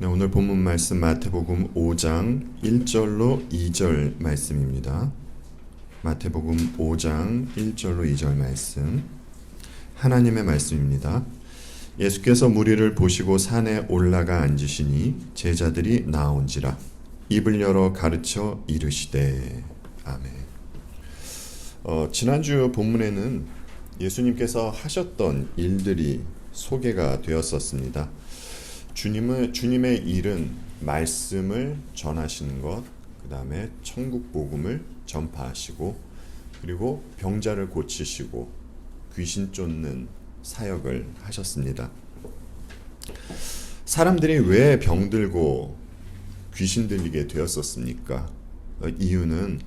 네, 오늘 본문 말씀 마태복음 5장 1절로 2절 말씀입니다. 마태복음 5장 1절로 2절 말씀, 하나님의 말씀입니다. 예수께서 무리를 보시고 산에 올라가 앉으시니 제자들이 나온지라 입을 열어 가르쳐 이르시되. 아멘. 지난주 본문에는 예수님께서 하셨던 일들이 소개가 되었었습니다. 주님의 일은 말씀을 전하시는 것, 그 다음에 천국 복음을 전파하시고, 그리고 병자를 고치시고 귀신 쫓는 사역을 하셨습니다. 사람들이 왜 병들고 귀신 들리게 되었었습니까? 이유는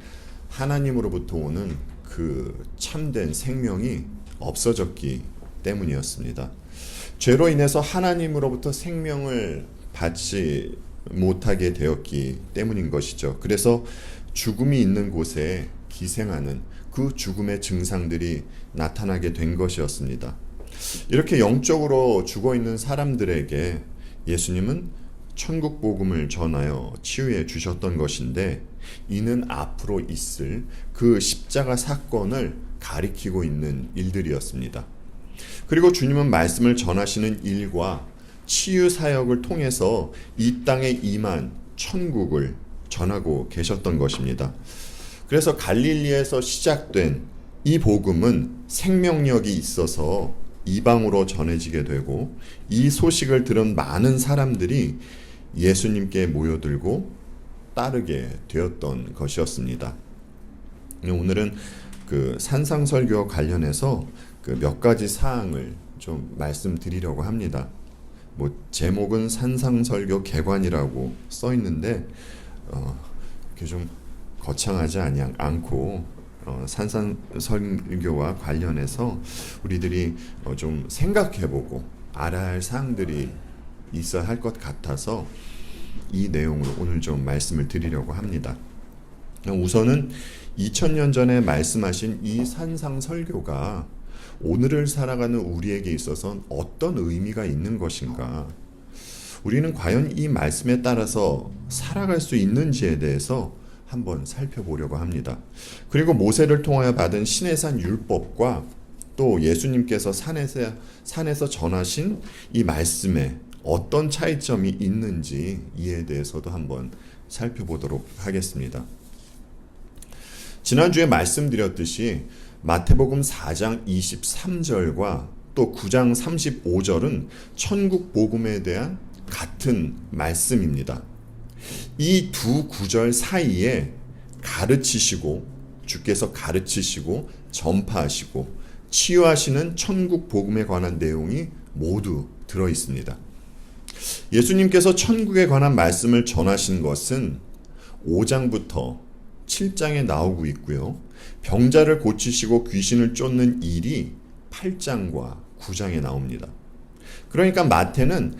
하나님으로부터 오는 그 참된 생명이 없어졌기 때문이었습니다. 죄로 인해서 하나님으로부터 생명을 받지 못하게 되었기 때문인 것이죠. 그래서 죽음이 있는 곳에 기생하는 그 죽음의 증상들이 나타나게 된 것이었습니다. 이렇게 영적으로 죽어 있는 사람들에게 예수님은 천국 복음을 전하여 치유해 주셨던 것인데, 이는 앞으로 있을 그 십자가 사건을 가리키고 있는 일들이었습니다. 그리고 주님은 말씀을 전하시는 일과 치유 사역을 통해서 이 땅에 임한 천국을 전하고 계셨던 것입니다. 그래서 갈릴리에서 시작된 이 복음은 생명력이 있어서 이방으로 전해지게 되고, 이 소식을 들은 많은 사람들이 예수님께 모여들고 따르게 되었던 것이었습니다. 오늘은 그 산상설교와 관련해서 그 몇 가지 사항을 좀 말씀드리려고 합니다. 제목은 산상설교 개관이라고 써 있는데 이렇게 좀 거창하지 않고 산상설교와 관련해서 우리들이 좀 생각해보고 알아야 할 사항들이 있어야 할 것 같아서 이 내용으로 오늘 좀 말씀을 드리려고 합니다. 우선은 2000년 전에 말씀하신 이 산상설교가 오늘을 살아가는 우리에게 있어서 어떤 의미가 있는 것인가, 우리는 과연 이 말씀에 따라서 살아갈 수 있는지에 대해서 한번 살펴보려고 합니다. 그리고 모세를 통하여 받은 시내산 율법과 또 예수님께서 산에서 전하신 이 말씀에 어떤 차이점이 있는지 이에 대해서도 한번 살펴보도록 하겠습니다. 지난주에 말씀드렸듯이 마태복음 4장 23절과 또 9장 35절은 천국 복음에 대한 같은 말씀입니다. 이 두 구절 사이에 주께서 가르치시고 전파하시고 치유하시는 천국 복음에 관한 내용이 모두 들어 있습니다. 예수님께서 천국에 관한 말씀을 전하신 것은 5장부터 7장에 나오고 있고요. 병자를 고치시고 귀신을 쫓는 일이 8장과 9장에 나옵니다. 그러니까 마태는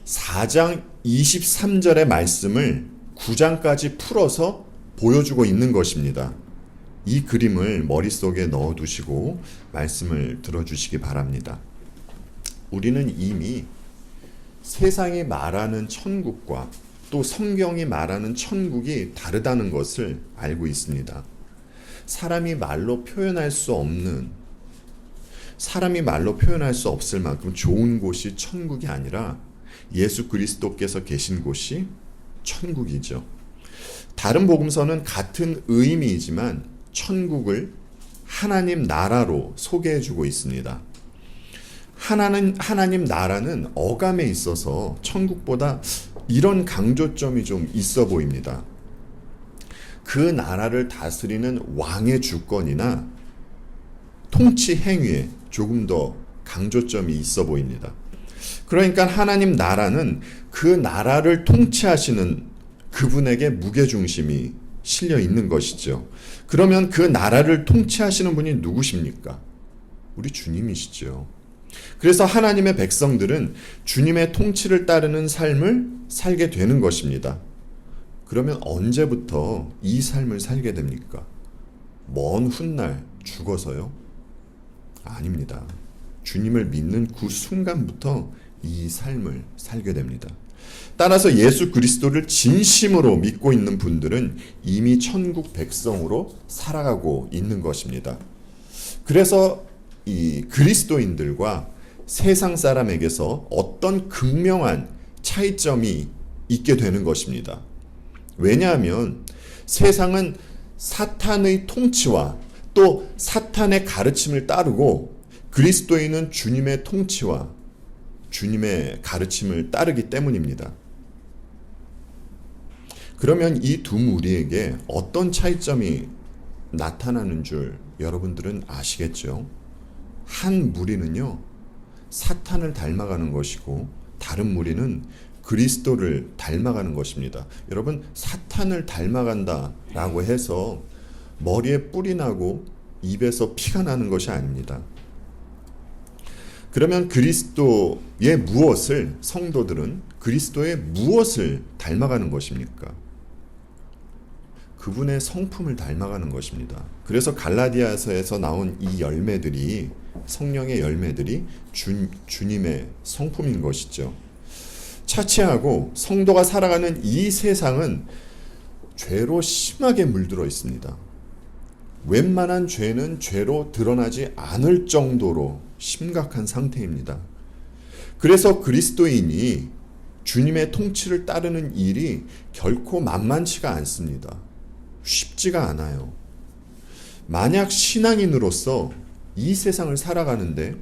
4장 23절의 말씀을 9장까지 풀어서 보여주고 있는 것입니다. 이 그림을 머릿속에 넣어두시고 말씀을 들어주시기 바랍니다. 우리는 이미 세상이 말하는 천국과 또 성경이 말하는 천국이 다르다는 것을 알고 있습니다. 사람이 말로 표현할 수 없을 만큼 좋은 곳이 천국이 아니라 예수 그리스도께서 계신 곳이 천국이죠. 다른 복음서는 같은 의미이지만 천국을 하나님 나라로 소개해주고 있습니다. 하나님 나라는 어감에 있어서 천국보다 이런 강조점이 좀 있어 보입니다. 그 나라를 다스리는 왕의 주권이나 통치 행위에 조금 더 강조점이 있어 보입니다. 그러니까 하나님 나라는 그 나라를 통치하시는 그분에게 무게중심이 실려 있는 것이죠. 그러면 그 나라를 통치하시는 분이 누구십니까? 우리 주님이시죠. 그래서 하나님의 백성들은 주님의 통치를 따르는 삶을 살게 되는 것입니다. 그러면 언제부터 이 삶을 살게 됩니까? 먼 훗날 죽어서요? 아닙니다. 주님을 믿는 그 순간부터 이 삶을 살게 됩니다. 따라서 예수 그리스도를 진심으로 믿고 있는 분들은 이미 천국 백성으로 살아가고 있는 것입니다. 그래서 이 그리스도인들과 세상 사람에게서 어떤 극명한 차이점이 있게 되는 것입니다. 왜냐하면 세상은 사탄의 통치와 또 사탄의 가르침을 따르고 그리스도인은 주님의 통치와 주님의 가르침을 따르기 때문입니다. 그러면 이 두 무리에게 어떤 차이점이 나타나는 줄 여러분들은 아시겠죠? 한 무리는요, 사탄을 닮아가는 것이고 다른 무리는 그리스도를 닮아가는 것입니다. 여러분, 사탄을 닮아간다라고 해서 머리에 뿔이 나고 입에서 피가 나는 것이 아닙니다. 그러면 그리스도의 무엇을, 성도들은 그리스도의 무엇을 닮아가는 것입니까? 그분의 성품을 닮아가는 것입니다. 그래서 갈라디아서에서 나온 이 열매들이, 성령의 열매들이 주님의 성품인 것이죠. 차치하고 성도가 살아가는 이 세상은 죄로 심하게 물들어 있습니다. 웬만한 죄는 죄로 드러나지 않을 정도로 심각한 상태입니다. 그래서 그리스도인이 주님의 통치를 따르는 일이 결코 만만치가 않습니다. 쉽지가 않아요. 만약 신앙인으로서 이 세상을 살아가는데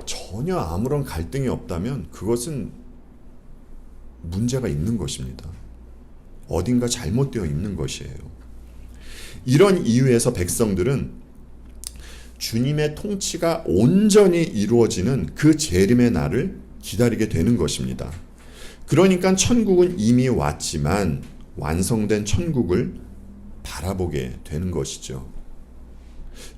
전혀 아무런 갈등이 없다면 그것은 문제가 있는 것입니다. 어딘가 잘못되어 있는 것이에요. 이런 이유에서 백성들은 주님의 통치가 온전히 이루어지는 그 재림의 날을 기다리게 되는 것입니다. 그러니까 천국은 이미 왔지만 완성된 천국을 바라보게 되는 것이죠.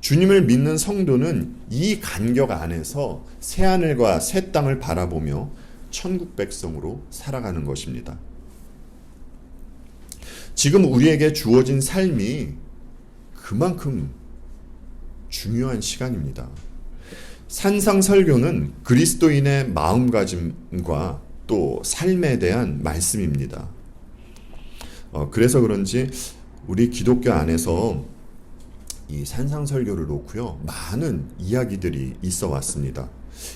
주님을 믿는 성도는 이 간격 안에서 새하늘과 새 땅을 바라보며 천국 백성으로 살아가는 것입니다. 지금 우리에게 주어진 삶이 그만큼 중요한 시간입니다. 산상설교는 그리스도인의 마음가짐과 또 삶에 대한 말씀입니다. 그래서 그런지 우리 기독교 안에서 이 산상설교를 놓고요, 많은 이야기들이 있어 왔습니다.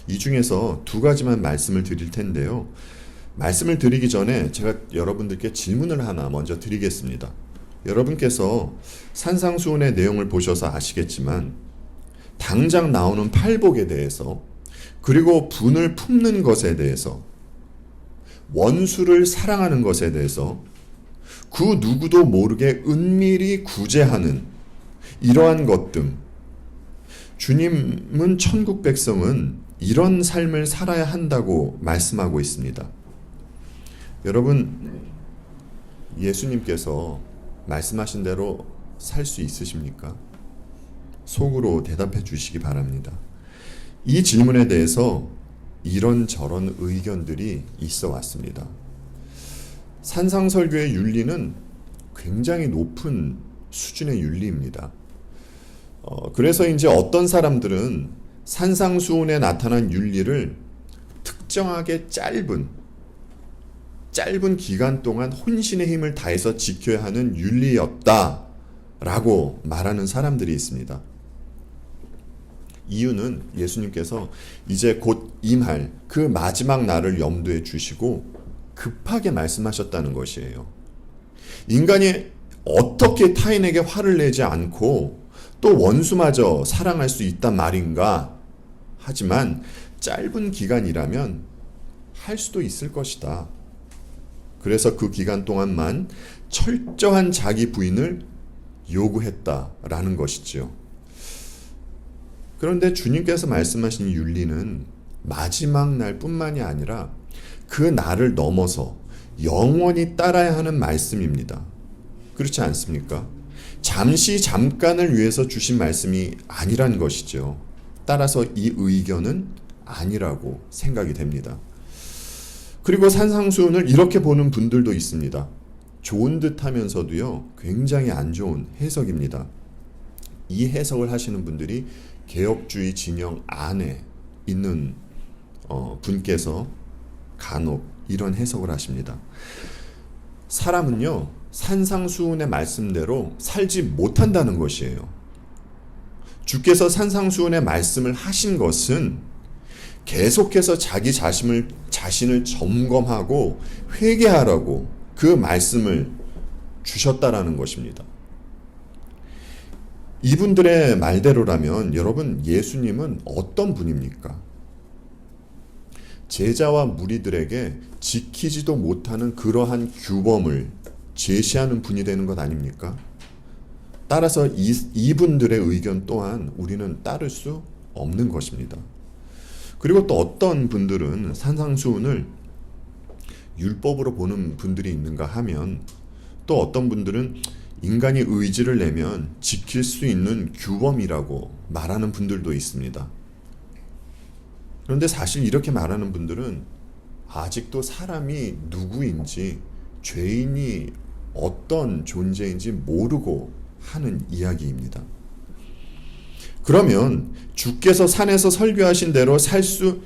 이 중에서 두 가지만 말씀을 드릴 텐데요. 말씀을 드리기 전에 제가 여러분들께 질문을 하나 먼저 드리겠습니다. 여러분께서 산상수훈의 내용을 보셔서 아시겠지만 당장 나오는 팔복에 대해서, 그리고 분을 품는 것에 대해서, 원수를 사랑하는 것에 대해서 그 누구도 모르게 은밀히 구제하는 이러한 것 등, 주님은 천국 백성은 이런 삶을 살아야 한다고 말씀하고 있습니다. 여러분, 예수님께서 말씀하신 대로 살 수 있으십니까? 속으로 대답해 주시기 바랍니다. 이 질문에 대해서 이런저런 의견들이 있어 왔습니다. 산상설교의 윤리는 굉장히 높은 수준의 윤리입니다. 그래서 이제 어떤 사람들은 산상수훈에 나타난 윤리를 특정하게 짧은 기간 동안 혼신의 힘을 다해서 지켜야 하는 윤리였다라고 말하는 사람들이 있습니다. 이유는 예수님께서 이제 곧 임할 그 마지막 날을 염두에 주시고 급하게 말씀하셨다는 것이에요. 인간이 어떻게 타인에게 화를 내지 않고 또 원수마저 사랑할 수 있단 말인가? 하지만 짧은 기간이라면 할 수도 있을 것이다. 그래서 그 기간 동안만 철저한 자기 부인을 요구했다라는 것이죠. 그런데 주님께서 말씀하신 윤리는 마지막 날뿐만이 아니라 그 날을 넘어서 영원히 따라야 하는 말씀입니다. 그렇지 않습니까? 잠깐을 위해서 주신 말씀이 아니란 것이죠. 따라서 이 의견은 아니라고 생각이 됩니다. 그리고 산상수훈을 이렇게 보는 분들도 있습니다. 좋은 듯 하면서도요, 굉장히 안 좋은 해석입니다. 이 해석을 하시는 분들이 개혁주의 진영 안에 있는 분께서 간혹 이런 해석을 하십니다. 사람은요, 산상수훈의 말씀대로 살지 못한다는 것이에요. 주께서 산상수훈의 말씀을 하신 것은 계속해서 자기 자신을 점검하고 회개하라고 그 말씀을 주셨다라는 것입니다. 이분들의 말대로라면 여러분, 예수님은 어떤 분입니까? 제자와 무리들에게 지키지도 못하는 그러한 규범을 제시하는 분이 되는 것 아닙니까? 따라서 이분들의 의견 또한 우리는 따를 수 없는 것입니다. 그리고 또 어떤 분들은 산상수훈을 율법으로 보는 분들이 있는가 하면, 또 어떤 분들은 인간이 의지를 내면 지킬 수 있는 규범이라고 말하는 분들도 있습니다. 그런데 사실 이렇게 말하는 분들은 아직도 사람이 누구인지, 죄인이 어떤 존재인지 모르고 하는 이야기입니다. 그러면 주께서 산에서 설교하신 대로 살 수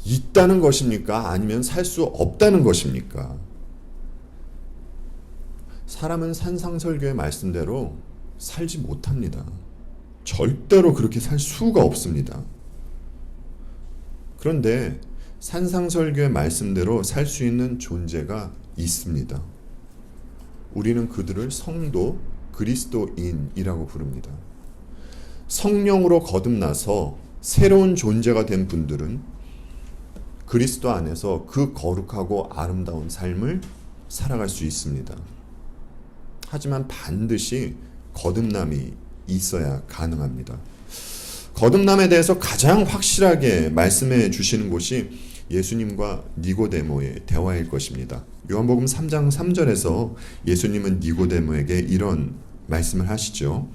있다는 것입니까? 아니면 살 수 없다는 것입니까? 사람은 산상설교의 말씀대로 살지 못합니다. 절대로 그렇게 살 수가 없습니다. 그런데 산상설교의 말씀대로 살 수 있는 존재가 있습니다. 우리는 그들을 성도, 그리스도인이라고 부릅니다. 성령으로 거듭나서 새로운 존재가 된 분들은 그리스도 안에서 그 거룩하고 아름다운 삶을 살아갈 수 있습니다. 하지만 반드시 거듭남이 있어야 가능합니다. 거듭남에 대해서 가장 확실하게 말씀해 주시는 곳이 예수님과 니고데모의 대화일 것입니다. 요한복음 3장 3절에서 예수님은 니고데모에게 이런 말씀을 하시죠.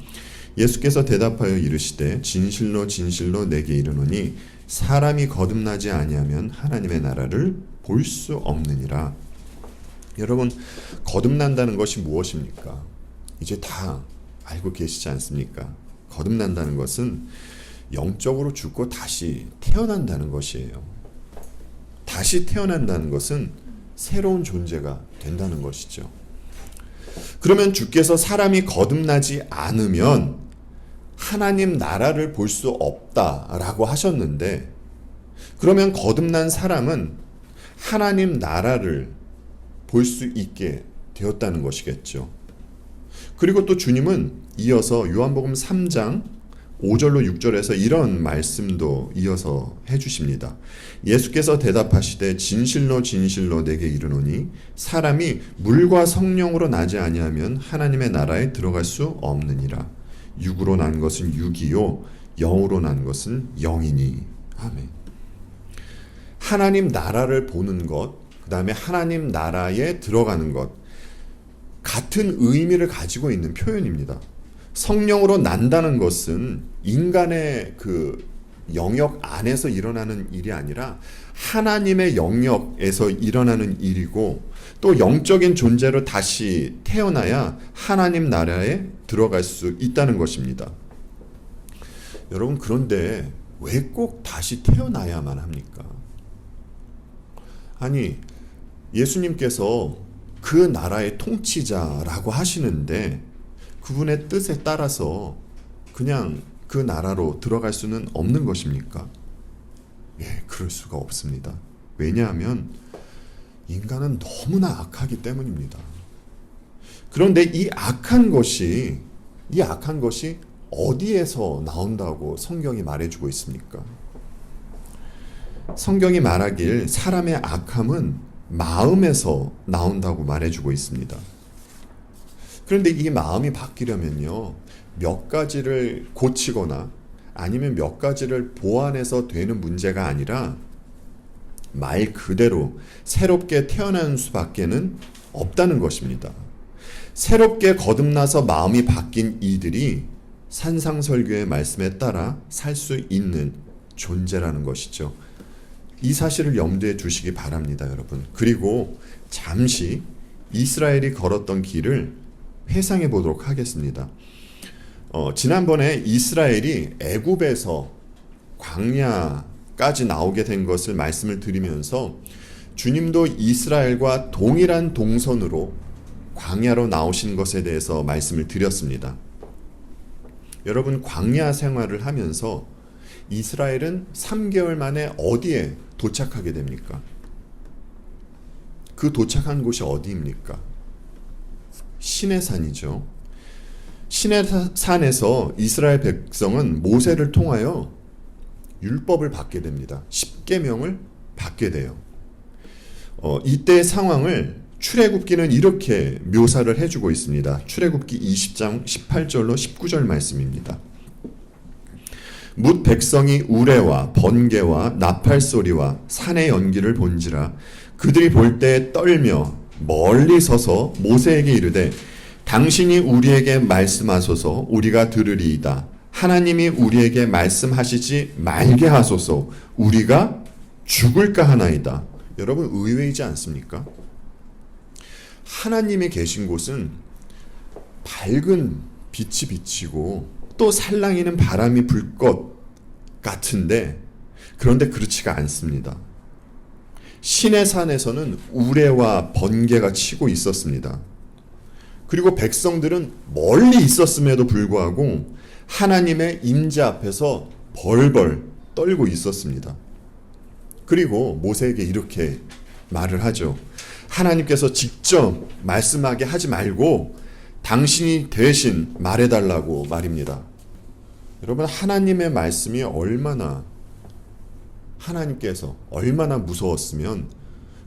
예수께서 대답하여 이르시되 진실로 진실로 내게 이르노니 사람이 거듭나지 아니하면 하나님의 나라를 볼 수 없느니라. 여러분, 거듭난다는 것이 무엇입니까? 이제 다 알고 계시지 않습니까? 거듭난다는 것은 영적으로 죽고 다시 태어난다는 것이에요. 다시 태어난다는 것은 새로운 존재가 된다는 것이죠. 그러면 주께서 사람이 거듭나지 않으면 하나님 나라를 볼 수 없다라고 하셨는데, 그러면 거듭난 사람은 하나님 나라를 볼 수 있게 되었다는 것이겠죠. 그리고 또 주님은 이어서 요한복음 3장 5절로 6절에서 이런 말씀도 이어서 해주십니다. 예수께서 대답하시되 진실로 진실로 내게 이르노니 사람이 물과 성령으로 나지 아니하면 하나님의 나라에 들어갈 수 없느니라. 육으로 난 것은 육이요 영으로 난 것은 영이니. 아멘. 하나님 나라를 보는 것, 그 다음에 하나님 나라에 들어가는 것, 같은 의미를 가지고 있는 표현입니다. 성령으로 난다는 것은 인간의 그 영역 안에서 일어나는 일이 아니라 하나님의 영역에서 일어나는 일이고, 또 영적인 존재로 다시 태어나야 하나님 나라에 들어갈 수 있다는 것입니다. 여러분, 그런데 왜 꼭 다시 태어나야만 합니까? 아니, 예수님께서 그 나라의 통치자라고 하시는데 그분의 뜻에 따라서 그냥 그 나라로 들어갈 수는 없는 것입니까? 예, 그럴 수가 없습니다. 왜냐하면 인간은 너무나 악하기 때문입니다. 그런데 이 악한 것이 어디에서 나온다고 성경이 말해주고 있습니까? 성경이 말하길 사람의 악함은 마음에서 나온다고 말해주고 있습니다. 그런데 이 마음이 바뀌려면요, 몇 가지를 고치거나 아니면 몇 가지를 보완해서 되는 문제가 아니라 말 그대로 새롭게 태어나는 수밖에는 없다는 것입니다. 새롭게 거듭나서 마음이 바뀐 이들이 산상설교의 말씀에 따라 살 수 있는 존재라는 것이죠. 이 사실을 염두에 두시기 바랍니다, 여러분. 그리고 잠시 이스라엘이 걸었던 길을 회상해 보도록 하겠습니다. 지난번에 이스라엘이 애굽에서 광야까지 나오게 된 것을 말씀을 드리면서 주님도 이스라엘과 동일한 동선으로 광야로 나오신 것에 대해서 말씀을 드렸습니다. 여러분, 광야 생활을 하면서 이스라엘은 3개월 만에 어디에 도착하게 됩니까? 그 도착한 곳이 어디입니까? 시내산이죠. 시내산에서 이스라엘 백성은 모세를 통하여 율법을 받게 됩니다. 십계명을 받게 돼요. 이때의 상황을 출애굽기는 이렇게 묘사를 해주고 있습니다. 출애굽기 20장 18절로 19절 말씀입니다. 뭇 백성이 우레와 번개와 나팔 소리와 산의 연기를 본지라 그들이 볼 때 떨며 멀리 서서 모세에게 이르되 당신이 우리에게 말씀하소서 우리가 들으리이다. 하나님이 우리에게 말씀하시지 말게 하소서 우리가 죽을까 하나이다. 여러분, 의외이지 않습니까? 하나님이 계신 곳은 밝은 빛이 비치고 또 살랑이는 바람이 불 것 같은데, 그런데 그렇지가 않습니다. 시내산에서는 우레와 번개가 치고 있었습니다. 그리고 백성들은 멀리 있었음에도 불구하고 하나님의 임재 앞에서 벌벌 떨고 있었습니다. 그리고 모세에게 이렇게 말을 하죠. 하나님께서 직접 말씀하게 하지 말고 당신이 대신 말해달라고 말입니다. 여러분, 하나님의 말씀이 하나님께서 얼마나 무서웠으면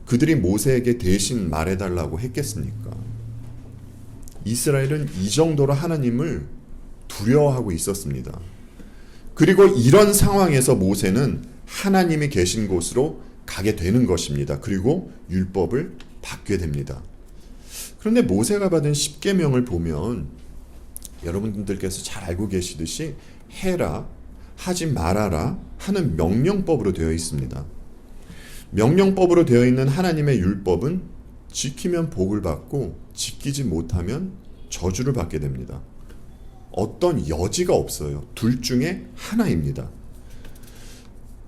그들이 모세에게 대신 말해달라고 했겠습니까? 이스라엘은 이 정도로 하나님을 두려워하고 있었습니다. 그리고 이런 상황에서 모세는 하나님이 계신 곳으로 가게 되는 것입니다. 그리고 율법을 받게 됩니다. 그런데 모세가 받은 십계명을 보면 여러분들께서 잘 알고 계시듯이 해라, 하지 말아라 하는 명령법으로 되어 있습니다. 명령법으로 되어 있는 하나님의 율법은 지키면 복을 받고 지키지 못하면 저주를 받게 됩니다. 어떤 여지가 없어요. 둘 중에 하나입니다.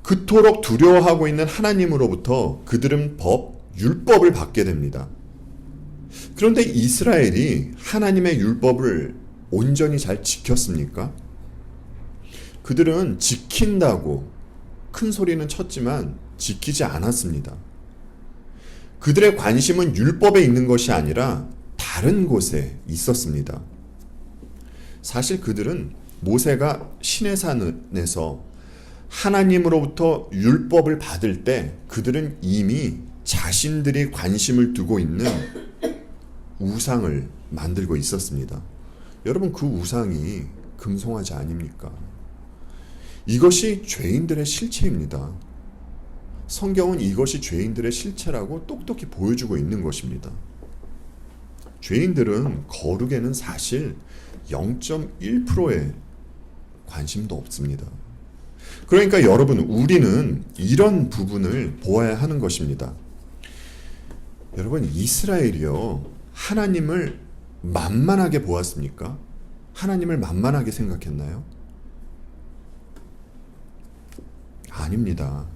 그토록 두려워하고 있는 하나님으로부터 그들은 율법을 받게 됩니다. 그런데 이스라엘이 하나님의 율법을 온전히 잘 지켰습니까? 그들은 지킨다고 큰 소리는 쳤지만 지키지 않았습니다. 그들의 관심은 율법에 있는 것이 아니라 다른 곳에 있었습니다. 사실 그들은 모세가 시내산에서 하나님으로부터 율법을 받을 때 그들은 이미 자신들이 관심을 두고 있는 우상을 만들고 있었습니다. 여러분, 그 우상이 금송아지 아닙니까? 이것이 죄인들의 실체입니다. 성경은 이것이 죄인들의 실체라고 똑똑히 보여주고 있는 것입니다. 죄인들은 거룩에는 사실 0.1%의 관심도 없습니다. 그러니까 여러분, 우리는 이런 부분을 보아야 하는 것입니다. 여러분, 이스라엘이요, 하나님을 만만하게 보았습니까? 하나님을 만만하게 생각했나요? 아닙니다.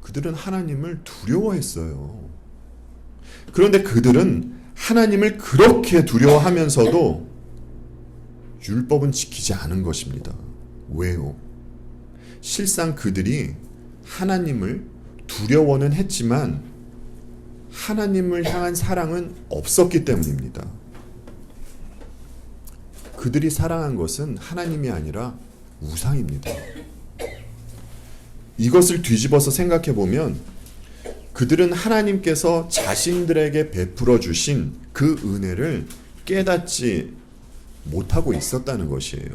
그들은 하나님을 두려워했어요. 그런데 그들은 하나님을 그렇게 두려워하면서도 율법은 지키지 않은 것입니다. 왜요? 실상 그들이 하나님을 두려워는 했지만 하나님을 향한 사랑은 없었기 때문입니다. 그들이 사랑한 것은 하나님이 아니라 우상입니다. 이것을 뒤집어서 생각해 보면 그들은 하나님께서 자신들에게 베풀어 주신 그 은혜를 깨닫지 못하고 있었다는 것이에요.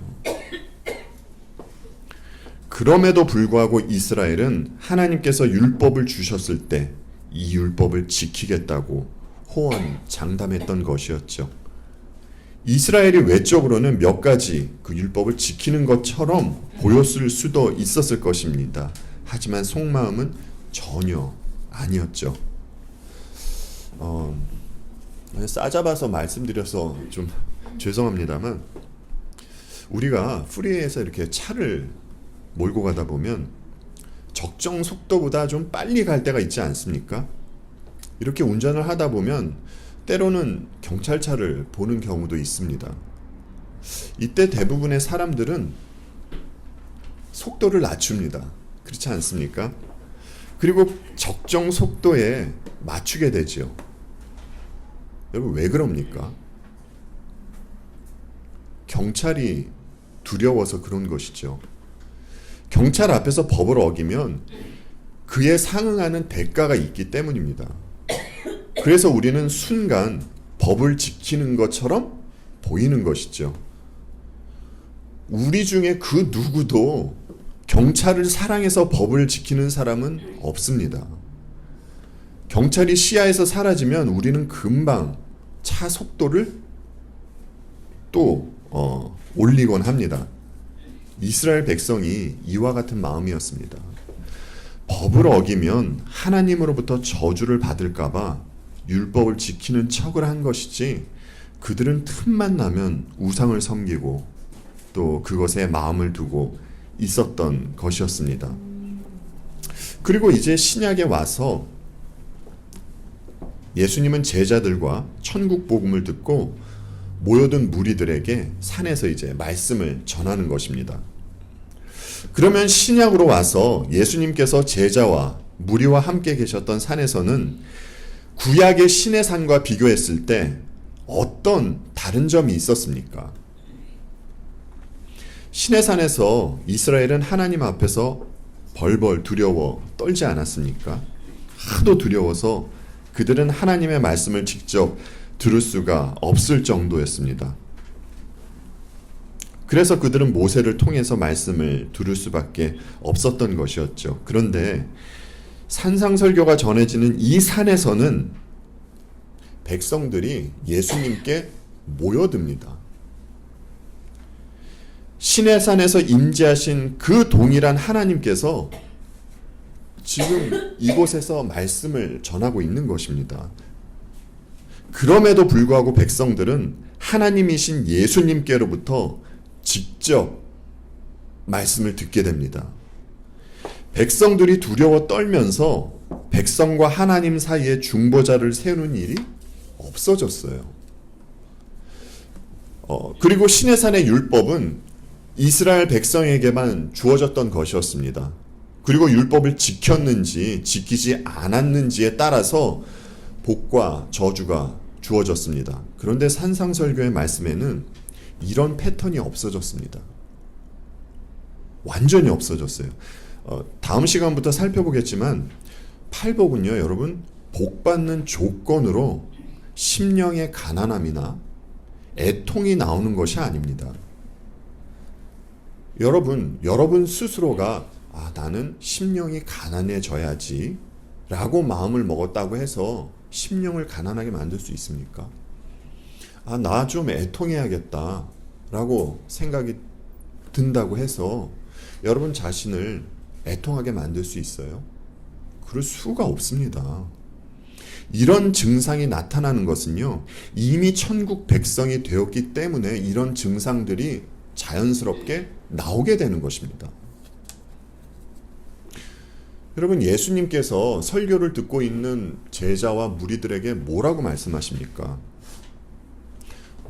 그럼에도 불구하고 이스라엘은 하나님께서 율법을 주셨을 때 이 율법을 지키겠다고 호언장담했던 것이었죠. 이스라엘이 외적으로는 몇 가지 그 율법을 지키는 것처럼 보였을 수도 있었을 것입니다. 하지만 속마음은 전혀 아니었죠. 싸잡아서 말씀드려서 좀 죄송합니다만, 우리가 프리웨이에서 이렇게 차를 몰고 가다 보면 적정 속도보다 좀 빨리 갈 때가 있지 않습니까? 이렇게 운전을 하다 보면 때로는 경찰차를 보는 경우도 있습니다. 이때 대부분의 사람들은 속도를 낮춥니다. 그렇지 않습니까? 그리고 적정 속도에 맞추게 되죠. 여러분, 왜 그럽니까? 경찰이 두려워서 그런 것이죠. 경찰 앞에서 법을 어기면 그에 상응하는 대가가 있기 때문입니다. 그래서 우리는 순간 법을 지키는 것처럼 보이는 것이죠. 우리 중에 그 누구도 경찰을 사랑해서 법을 지키는 사람은 없습니다. 경찰이 시야에서 사라지면 우리는 금방 차 속도를 또 올리곤 합니다. 이스라엘 백성이 이와 같은 마음이었습니다. 법을 어기면 하나님으로부터 저주를 받을까봐 율법을 지키는 척을 한 것이지, 그들은 틈만 나면 우상을 섬기고 또 그것에 마음을 두고 있었던 것이었습니다. 그리고 이제 신약에 와서 예수님은 제자들과 천국 복음을 듣고 모여든 무리들에게 산에서 이제 말씀을 전하는 것입니다. 그러면 신약으로 와서 예수님께서 제자와 무리와 함께 계셨던 산에서는 구약의 신의 산과 비교했을 때 어떤 다른 점이 있었습니까? 신의 산에서 이스라엘은 하나님 앞에서 벌벌 두려워 떨지 않았습니까? 하도 두려워서 그들은 하나님의 말씀을 직접 들을 수가 없을 정도였습니다. 그래서 그들은 모세를 통해서 말씀을 들을 수밖에 없었던 것이었죠. 그런데 산상설교가 전해지는 이 산에서는 백성들이 예수님께 모여듭니다. 신의 산에서 임재하신 그 동일한 하나님께서 지금 이곳에서 말씀을 전하고 있는 것입니다. 그럼에도 불구하고 백성들은 하나님이신 예수님께로부터 직접 말씀을 듣게 됩니다. 백성들이 두려워 떨면서 백성과 하나님 사이에 중보자를 세우는 일이 없어졌어요. 그리고 신의 산의 율법은 이스라엘 백성에게만 주어졌던 것이었습니다. 그리고 율법을 지켰는지 지키지 않았는지에 따라서 복과 저주가 주어졌습니다. 그런데 산상설교의 말씀에는 이런 패턴이 없어졌습니다. 완전히 없어졌어요. 다음 시간부터 살펴보겠지만 팔복은요, 여러분, 복받는 조건으로 심령의 가난함이나 애통이 나오는 것이 아닙니다. 여러분 스스로가 나는 심령이 가난해져야지 라고 마음을 먹었다고 해서 심령을 가난하게 만들 수 있습니까? 나 좀 애통해야겠다 라고 생각이 든다고 해서 여러분 자신을 애통하게 만들 수 있어요? 그럴 수가 없습니다. 이런 증상이 나타나는 것은요, 이미 천국 백성이 되었기 때문에 이런 증상들이 자연스럽게 나오게 되는 것입니다. 여러분, 예수님께서 설교를 듣고 있는 제자와 무리들에게 뭐라고 말씀하십니까?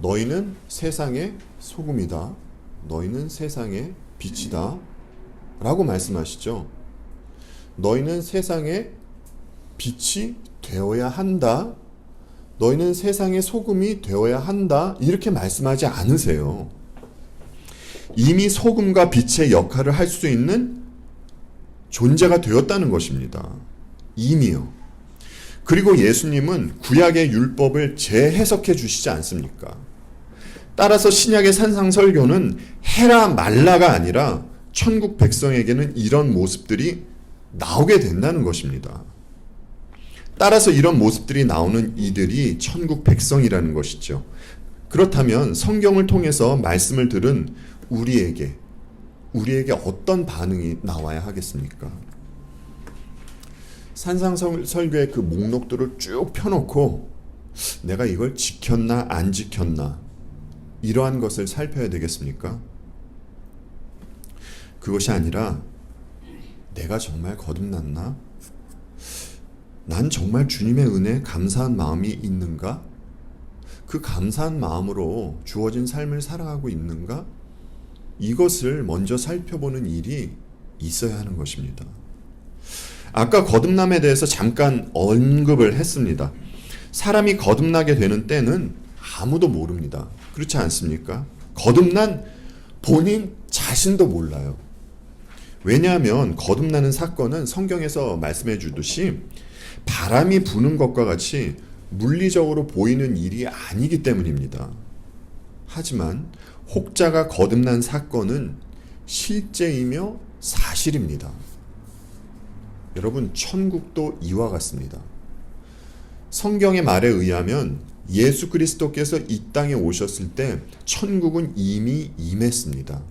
너희는 세상의 소금이다. 너희는 세상의 빛이다. 라고 말씀하시죠. 너희는 세상의 빛이 되어야 한다. 너희는 세상의 소금이 되어야 한다. 이렇게 말씀하지 않으세요. 이미 소금과 빛의 역할을 할 수 있는 존재가 되었다는 것입니다. 이미요. 그리고 예수님은 구약의 율법을 재해석해 주시지 않습니까? 따라서 신약의 산상설교는 해라 말라가 아니라 천국 백성에게는 이런 모습들이 나오게 된다는 것입니다. 따라서 이런 모습들이 나오는 이들이 천국 백성이라는 것이죠. 그렇다면 성경을 통해서 말씀을 들은 우리에게 어떤 반응이 나와야 하겠습니까? 산상설교의 그 목록들을 쭉 펴놓고 내가 이걸 지켰나 안 지켰나 이러한 것을 살펴야 되겠습니까? 그것이 아니라 내가 정말 거듭났나? 난 정말 주님의 은혜에 감사한 마음이 있는가? 그 감사한 마음으로 주어진 삶을 살아가고 있는가? 이것을 먼저 살펴보는 일이 있어야 하는 것입니다. 아까 거듭남에 대해서 잠깐 언급을 했습니다. 사람이 거듭나게 되는 때는 아무도 모릅니다. 그렇지 않습니까? 거듭난 본인 자신도 몰라요. 왜냐하면 거듭나는 사건은 성경에서 말씀해 주듯이 바람이 부는 것과 같이 물리적으로 보이는 일이 아니기 때문입니다. 하지만 혹자가 거듭난 사건은 실제이며 사실입니다. 여러분, 천국도 이와 같습니다. 성경의 말에 의하면 예수 그리스도께서 이 땅에 오셨을 때 천국은 이미 임했습니다.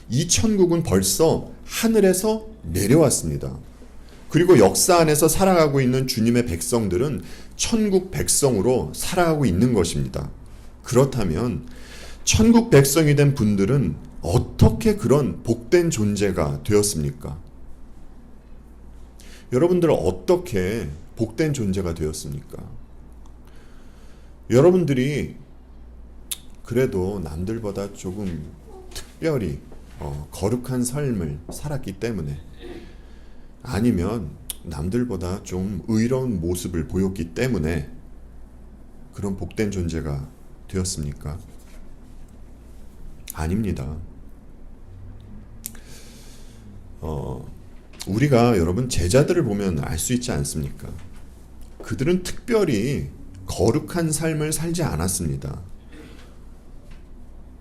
이 천국은 벌써 하늘에서 내려왔습니다. 그리고 역사 안에서 살아가고 있는 주님의 백성들은 천국 백성으로 살아가고 있는 것입니다. 그렇다면 천국 백성이 된 분들은 어떻게 그런 복된 존재가 되었습니까? 여러분들은 어떻게 복된 존재가 되었습니까? 여러분들이 그래도 남들보다 조금 특별히 거룩한 삶을 살았기 때문에, 아니면 남들보다 좀 의로운 모습을 보였기 때문에 그런 복된 존재가 되었습니까? 아닙니다. 우리가 여러분 제자들을 보면 알 수 있지 않습니까? 그들은 특별히 거룩한 삶을 살지 않았습니다.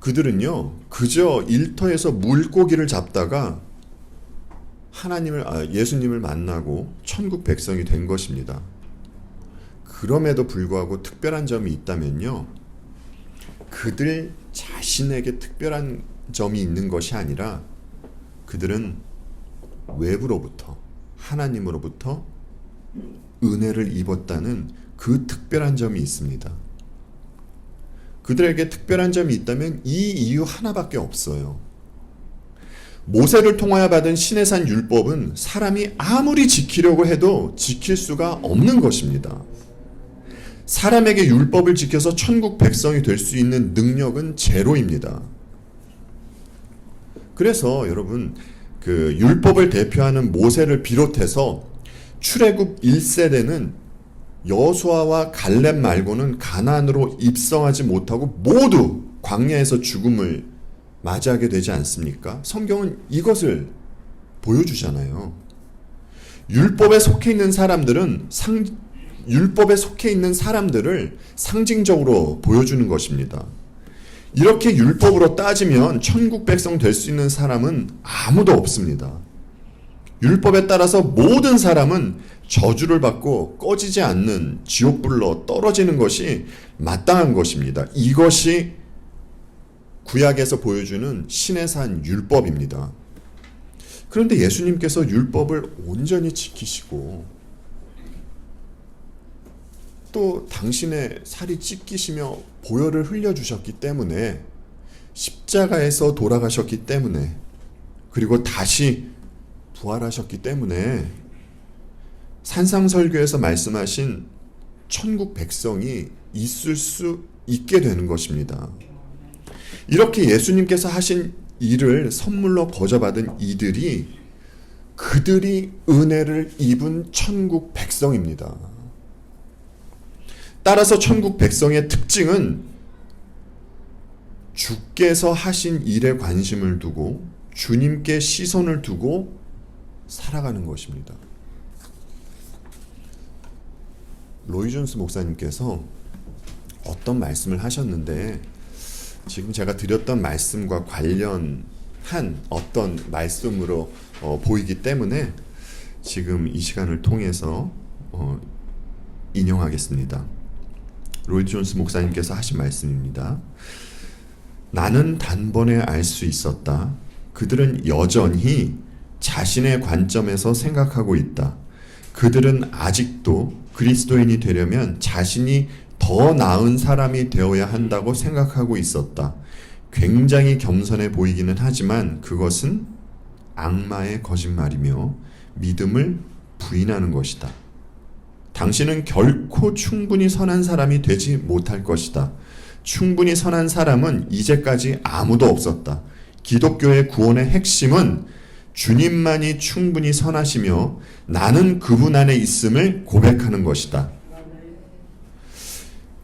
그들은요, 그저 일터에서 물고기를 잡다가 예수님을 만나고 천국 백성이 된 것입니다. 그럼에도 불구하고 특별한 점이 있다면요, 그들 자신에게 특별한 점이 있는 것이 아니라 그들은 외부로부터, 하나님으로부터 은혜를 입었다는 그 특별한 점이 있습니다. 그들에게 특별한 점이 있다면 이 이유 하나밖에 없어요. 모세를 통하여 받은 시내산 율법은 사람이 아무리 지키려고 해도 지킬 수가 없는 것입니다. 사람에게 율법을 지켜서 천국 백성이 될 수 있는 능력은 제로입니다. 그래서 여러분, 그 율법을 대표하는 모세를 비롯해서 출애굽 1세대는 여호수아와 갈렙 말고는 가나안으로 입성하지 못하고 모두 광야에서 죽음을 맞이하게 되지 않습니까? 성경은 이것을 보여주잖아요. 율법에 속해 있는 사람들을 상징적으로 보여주는 것입니다. 이렇게 율법으로 따지면 천국 백성 될 수 있는 사람은 아무도 없습니다. 율법에 따라서 모든 사람은 저주를 받고 꺼지지 않는 지옥불로 떨어지는 것이 마땅한 것입니다. 이것이 구약에서 보여주는 신의 산 율법입니다. 그런데 예수님께서 율법을 온전히 지키시고 또 당신의 살이 찢기시며 보혈을 흘려주셨기 때문에, 십자가에서 돌아가셨기 때문에, 그리고 다시 부활하셨기 때문에 산상설교에서 말씀하신 천국 백성이 있을 수 있게 되는 것입니다. 이렇게 예수님께서 하신 일을 선물로 거저받은 이들이 그들이 은혜를 입은 천국 백성입니다. 따라서 천국 백성의 특징은 주께서 하신 일에 관심을 두고 주님께 시선을 두고 살아가는 것입니다. 로이 존스 목사님께서 어떤 말씀을 하셨는데, 지금 제가 드렸던 말씀과 관련한 어떤 말씀으로 보이기 때문에 지금 이 시간을 통해서 인용하겠습니다. 로이 존스 목사님께서 하신 말씀입니다. 나는 단번에 알 수 있었다. 그들은 여전히 자신의 관점에서 생각하고 있다. 그들은 아직도 그리스도인이 되려면 자신이 더 나은 사람이 되어야 한다고 생각하고 있었다. 굉장히 겸손해 보이기는 하지만 그것은 악마의 거짓말이며 믿음을 부인하는 것이다. 당신은 결코 충분히 선한 사람이 되지 못할 것이다. 충분히 선한 사람은 이제까지 아무도 없었다. 기독교의 구원의 핵심은 주님만이 충분히 선하시며 나는 그분 안에 있음을 고백하는 것이다.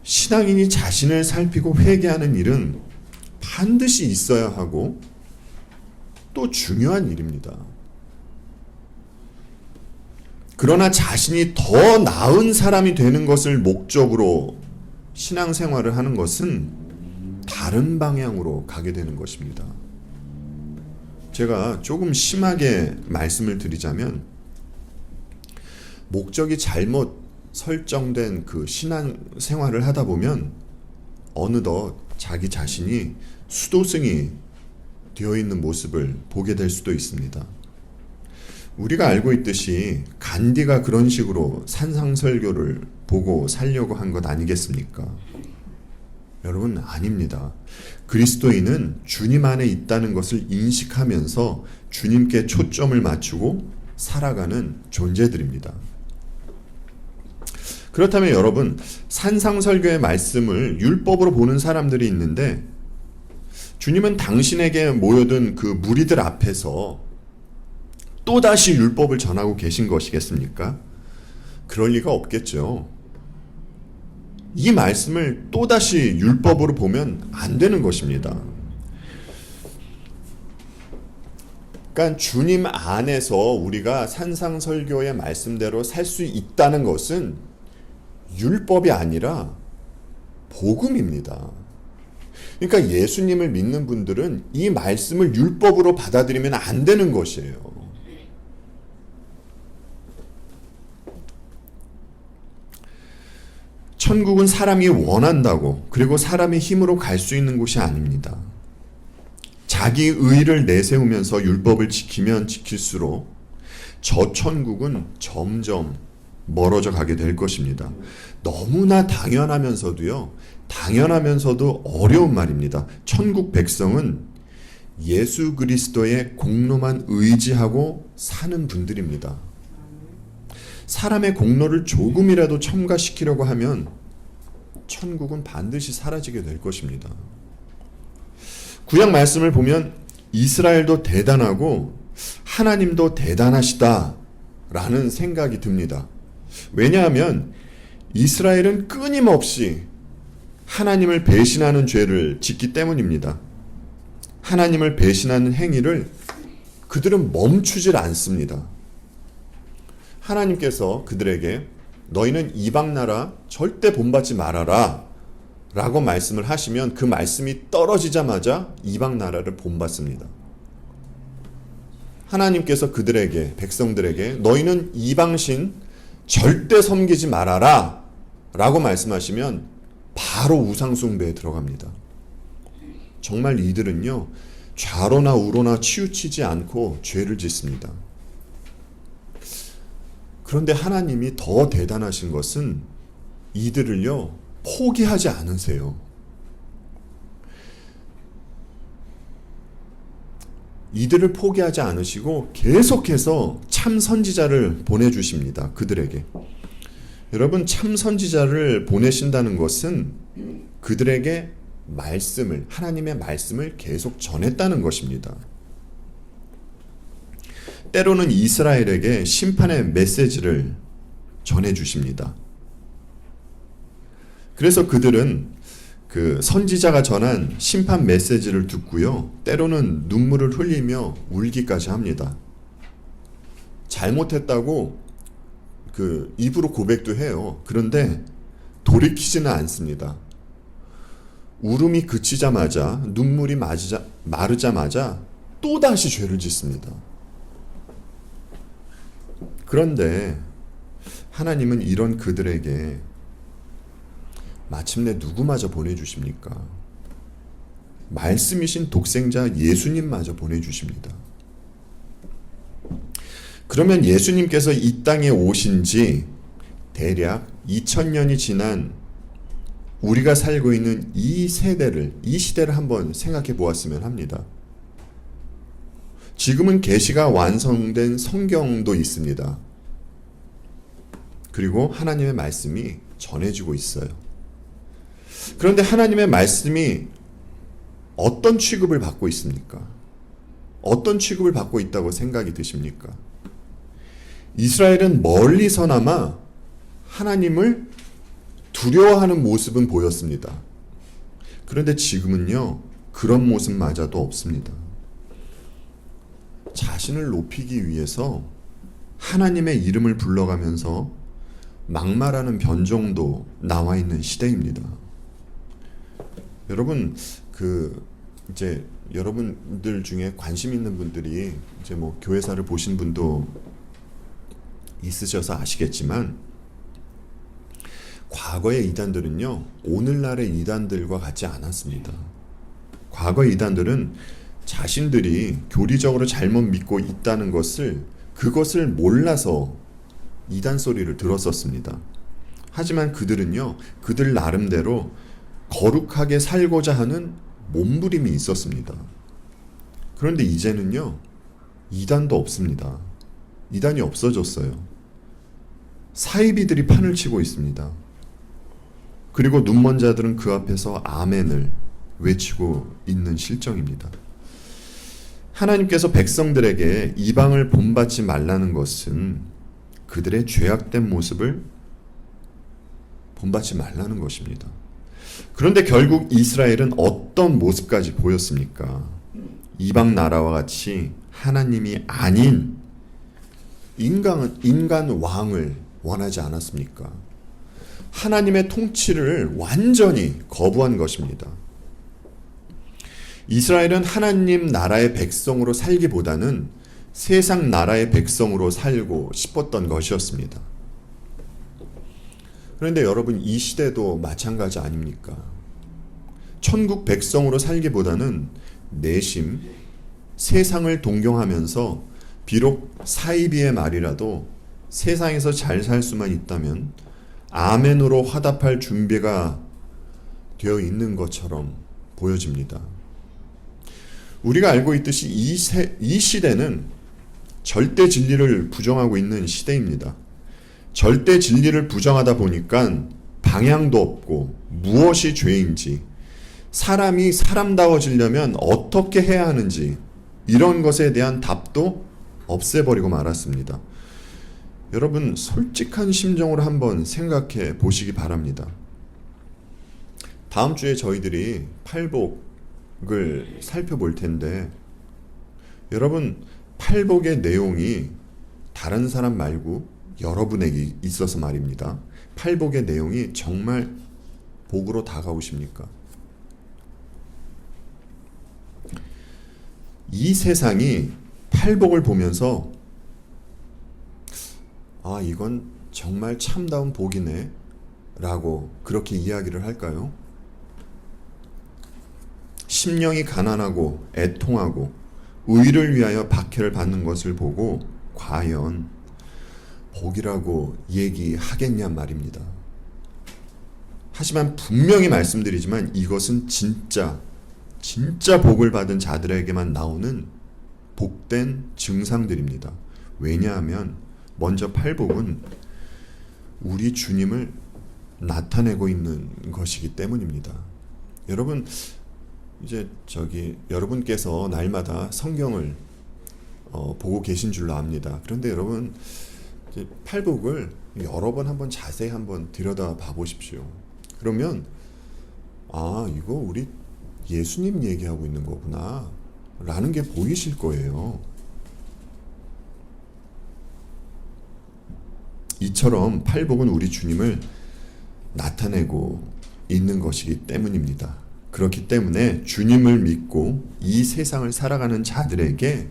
신앙인이 자신을 살피고 회개하는 일은 반드시 있어야 하고 또 중요한 일입니다. 그러나 자신이 더 나은 사람이 되는 것을 목적으로 신앙생활을 하는 것은 다른 방향으로 가게 되는 것입니다. 제가 조금 심하게 말씀을 드리자면 목적이 잘못 설정된 그 신앙생활을 하다 보면 어느덧 자기 자신이 수도승이 되어 있는 모습을 보게 될 수도 있습니다. 우리가 알고 있듯이 간디가 그런 식으로 산상설교를 보고 살려고 한 것 아니겠습니까? 여러분, 아닙니다. 그리스도인은 주님 안에 있다는 것을 인식하면서 주님께 초점을 맞추고 살아가는 존재들입니다. 그렇다면 여러분, 산상설교의 말씀을 율법으로 보는 사람들이 있는데 주님은 당신에게 모여든 그 무리들 앞에서 또다시 율법을 전하고 계신 것이겠습니까? 그럴 리가 없겠죠. 이 말씀을 또다시 율법으로 보면 안 되는 것입니다. 그러니까 주님 안에서 우리가 산상설교의 말씀대로 살 수 있다는 것은 율법이 아니라 복음입니다. 그러니까 예수님을 믿는 분들은 이 말씀을 율법으로 받아들이면 안 되는 것이에요. 천국은 사람이 원한다고 그리고 사람의 힘으로 갈 수 있는 곳이 아닙니다. 자기 의를 내세우면서 율법을 지키면 지킬수록 저 천국은 점점 멀어져 가게 될 것입니다. 너무나 당연하면서도 어려운 말입니다. 천국 백성은 예수 그리스도의 공로만 의지하고 사는 분들입니다. 사람의 공로를 조금이라도 첨가시키려고 하면 천국은 반드시 사라지게 될 것입니다. 구약 말씀을 보면 이스라엘도 대단하고 하나님도 대단하시다라는 생각이 듭니다. 왜냐하면 이스라엘은 끊임없이 하나님을 배신하는 죄를 짓기 때문입니다. 하나님을 배신하는 행위를 그들은 멈추질 않습니다. 하나님께서 그들에게 너희는 이방 나라 절대 본받지 말아라 라고 말씀을 하시면 그 말씀이 떨어지자마자 이방 나라를 본받습니다. 하나님께서 그들에게, 백성들에게 너희는 이방신 절대 섬기지 말아라 라고 말씀하시면 바로 우상숭배에 들어갑니다. 정말 이들은요, 좌로나 우로나 치우치지 않고 죄를 짓습니다. 그런데 하나님이 더 대단하신 것은 이들을요, 포기하지 않으세요. 이들을 포기하지 않으시고 계속해서 참 선지자를 보내주십니다. 그들에게. 여러분, 참 선지자를 보내신다는 것은 그들에게 말씀을, 하나님의 말씀을 계속 전했다는 것입니다. 때로는 이스라엘에게 심판의 메시지를 전해주십니다. 그래서 그들은 그 선지자가 전한 심판 메시지를 듣고요, 때로는 눈물을 흘리며 울기까지 합니다. 잘못했다고 그 입으로 고백도 해요. 그런데 돌이키지는 않습니다. 울음이 그치자마자, 눈물이 마르자마자 또다시 죄를 짓습니다. 그런데 하나님은 이런 그들에게 마침내 누구마저 보내주십니까? 말씀이신 독생자 예수님마저 보내주십니다. 그러면 예수님께서 이 땅에 오신 지 대략 2000년이 지난 우리가 살고 있는 이 시대를 한번 생각해 보았으면 합니다. 지금은 계시가 완성된 성경도 있습니다. 그리고 하나님의 말씀이 전해지고 있어요. 그런데 하나님의 말씀이 어떤 취급을 받고 있습니까? 어떤 취급을 받고 있다고 생각이 드십니까? 이스라엘은 멀리서나마 하나님을 두려워하는 모습은 보였습니다. 그런데 지금은요, 그런 모습마저도 없습니다. 자신을 높이기 위해서 하나님의 이름을 불러가면서 막말하는 변종도 나와 있는 시대입니다. 여러분, 이제 여러분들 중에 관심 있는 분들이 이제 뭐 교회사를 보신 분도 있으셔서 아시겠지만, 과거의 이단들은요, 오늘날의 이단들과 같지 않았습니다. 과거의 이단들은 자신들이 교리적으로 잘못 믿고 있다는 그것을 몰라서 이단 소리를 들었었습니다. 하지만 그들은요, 그들 나름대로 거룩하게 살고자 하는 몸부림이 있었습니다. 그런데 이제는요, 이단도 없습니다. 이단이 없어졌어요. 사이비들이 판을 치고 있습니다. 그리고 눈먼 자들은 그 앞에서 아멘을 외치고 있는 실정입니다. 하나님께서 백성들에게 이방을 본받지 말라는 것은 그들의 죄악된 모습을 본받지 말라는 것입니다. 그런데 결국 이스라엘은 어떤 모습까지 보였습니까? 이방 나라와 같이 하나님이 아닌 인간 왕을 원하지 않았습니까? 하나님의 통치를 완전히 거부한 것입니다. 이스라엘은 하나님 나라의 백성으로 살기보다는 세상 나라의 백성으로 살고 싶었던 것이었습니다. 그런데 여러분, 이 시대도 마찬가지 아닙니까? 천국 백성으로 살기보다는 내심 세상을 동경하면서 비록 사이비의 말이라도 세상에서 잘 살 수만 있다면 아멘으로 화답할 준비가 되어 있는 것처럼 보여집니다. 우리가 알고 있듯이 이 시대는 절대 진리를 부정하고 있는 시대입니다. 절대 진리를 부정하다 보니까 방향도 없고 무엇이 죄인지, 사람이 사람다워지려면 어떻게 해야 하는지, 이런 것에 대한 답도 없애버리고 말았습니다. 여러분, 솔직한 심정으로 한번 생각해 보시기 바랍니다. 다음 주에 저희들이 팔복을 살펴볼 텐데, 여러분, 팔복의 내용이 다른 사람 말고 여러분에게 있어서 말입니다. 팔복의 내용이 정말 복으로 다가오십니까? 이 세상이 팔복을 보면서 아, 이건 정말 참다운 복이네 라고 그렇게 이야기를 할까요? 심령이 가난하고 애통하고 의를 위하여 박해를 받는 것을 보고 과연 복이라고 얘기하겠냔 말입니다. 하지만 분명히 말씀드리지만 이것은 진짜 복을 받은 자들에게만 나오는 복된 증상들입니다. 왜냐하면 먼저 팔복은 우리 주님을 나타내고 있는 것이기 때문입니다. 여러분, 이제 여러분께서 날마다 성경을 보고 계신 줄로 압니다. 그런데 여러분, 이제 팔복을 여러 번 한번 자세히 한번 들여다봐 보십시오. 그러면 아, 이거 우리 예수님 얘기하고 있는 거구나 라는 게 보이실 거예요. 이처럼 팔복은 우리 주님을 나타내고 있는 것이기 때문입니다. 그렇기 때문에 주님을 믿고 이 세상을 살아가는 자들에게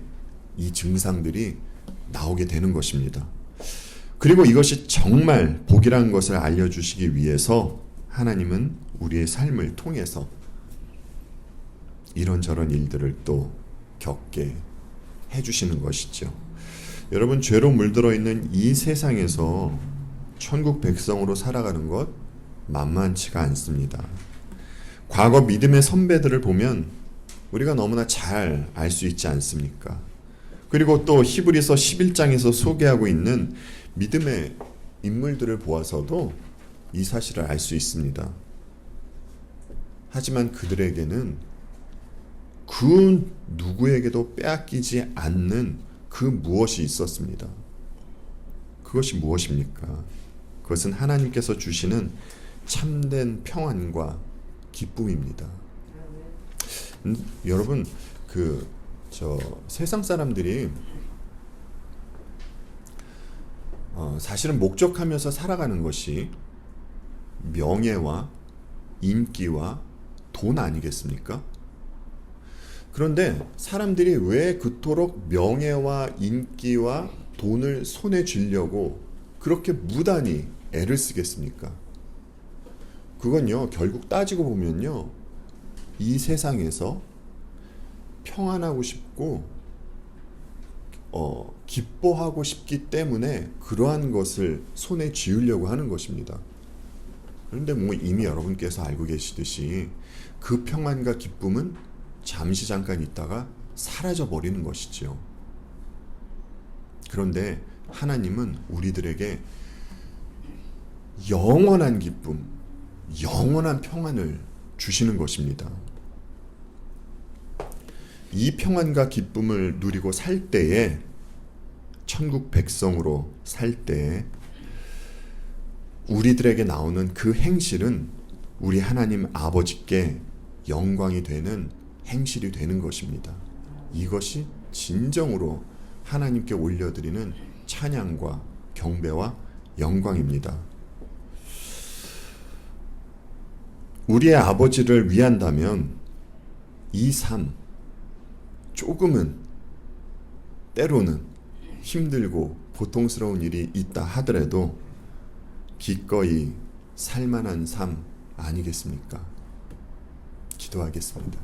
이 증상들이 나오게 되는 것입니다. 그리고 이것이 정말 복이라는 것을 알려주시기 위해서 하나님은 우리의 삶을 통해서 이런저런 일들을 또 겪게 해주시는 것이죠. 여러분, 죄로 물들어 있는 이 세상에서 천국 백성으로 살아가는 것 만만치가 않습니다. 과거 믿음의 선배들을 보면 우리가 너무나 잘 알 수 있지 않습니까? 그리고 또 히브리서 11장에서 소개하고 있는 믿음의 인물들을 보아서도 이 사실을 알 수 있습니다. 하지만 그들에게는 그 누구에게도 빼앗기지 않는 그 무엇이 있었습니다. 그것이 무엇입니까? 그것은 하나님께서 주시는 참된 평안과 기쁨입니다. 여러분, 세상 사람들이 사실은 목적하면서 살아가는 것이 명예와 인기와 돈 아니겠습니까? 그런데 사람들이 왜 그토록 명예와 인기와 돈을 손에 쥐려고 그렇게 무단히 애를 쓰겠습니까? 그건요, 결국 따지고 보면요, 이 세상에서 평안하고 싶고 기뻐하고 싶기 때문에 그러한 것을 손에 쥐으려고 하는 것입니다. 그런데 이미 여러분께서 알고 계시듯이 그 평안과 기쁨은 잠시 잠깐 있다가 사라져 버리는 것이지요. 그런데 하나님은 우리들에게 영원한 기쁨, 영원한 평안을 주시는 것입니다. 이 평안과 기쁨을 누리고 살 때에, 천국 백성으로 살 때에 우리들에게 나오는 그 행실은 우리 하나님 아버지께 영광이 되는 행실이 되는 것입니다. 이것이 진정으로 하나님께 올려드리는 찬양과 경배와 영광입니다. 우리의 아버지를 위한다면 이 삶, 조금은 때로는 힘들고 고통스러운 일이 있다 하더라도 기꺼이 살만한 삶 아니겠습니까? 기도하겠습니다.